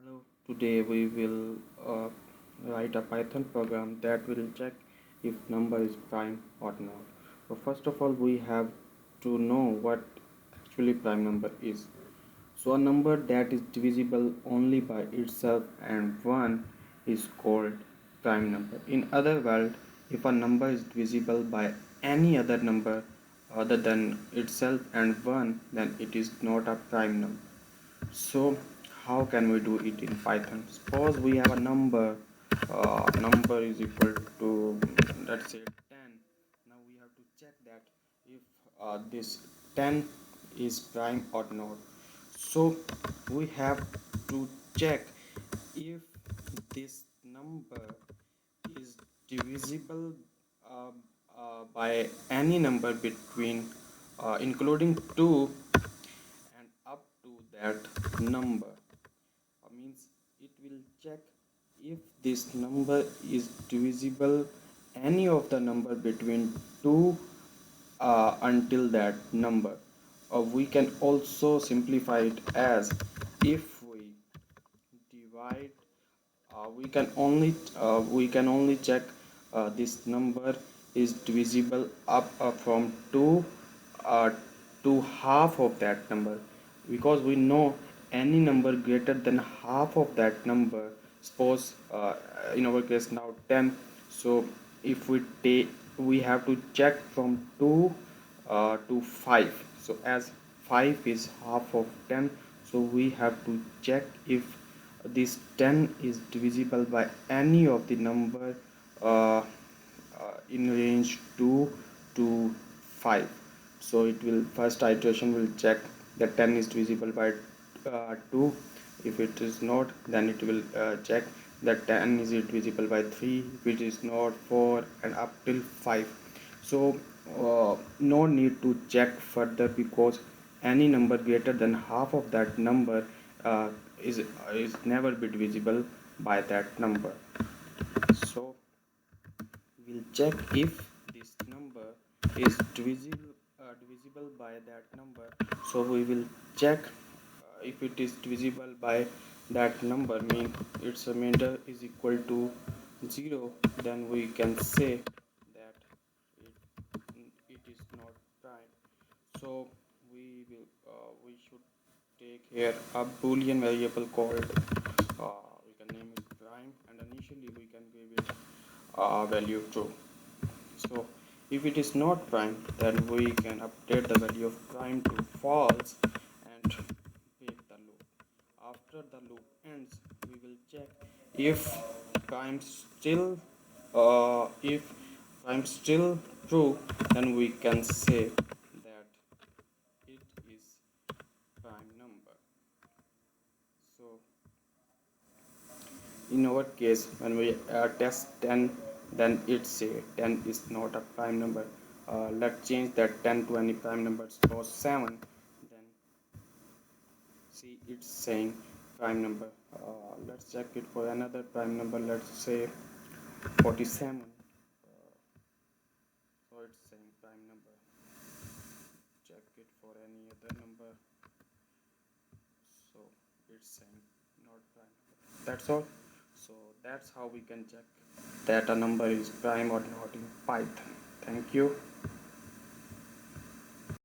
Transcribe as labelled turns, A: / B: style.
A: Hello, today we will write a Python program that will check if number is prime or not. So first of all, we have to know what actually prime number is. So a number that is divisible only by itself and 1 is called prime number. In other words, if a number is divisible by any other number other than itself and 1, then it is not a prime number. So how can we do it in Python? Suppose we have a number, number is equal to let's say 10. Now we have to check that if this 10 is prime or not. So we have to check if this number is divisible uh, by any number between including 2 and up to that number. Means it will check if this number is divisible any of the number between 2 until that number. We can also simplify it as if we divide we can only check this number is divisible up from 2 uh, to half of that number, because we know any number greater than half of that number. Suppose in our case now 10. So if we take, we have to check from 2 to 5. So as 5 is half of 10, so we have to check if this 10 is divisible by any of the number uh, in range 2 to 5. So it will, first iteration will check that 10 is divisible by 2. If it is not, then it will check that 10 is divisible by 3. If it is not, 4, and up till 5. So no need to check further, because any number greater than half of that number uh, is never be divisible by that number. So we'll check if this number is divisible by that number. So we will check if it is divisible by that number, mean its remainder is equal to 0, then we can say that it is not prime. So we should take here a boolean variable called we can name it prime, and initially we can give it value true. So if it is not prime, then we can update the value of prime to false and break the loop. After the loop ends, we will check if prime still if prime still true, then we can say that it is prime number. So in our case, when we test 10, then it say 10 is not a prime number. Let's change that 10 to any prime number. Suppose 7, then see it's saying prime number. Let's check it for another prime number. Let's say 47. So it's saying prime number. Check it for any other number. So it's saying not prime number. That's all. So that's how we can check that a number is prime or not in Python. Thank you.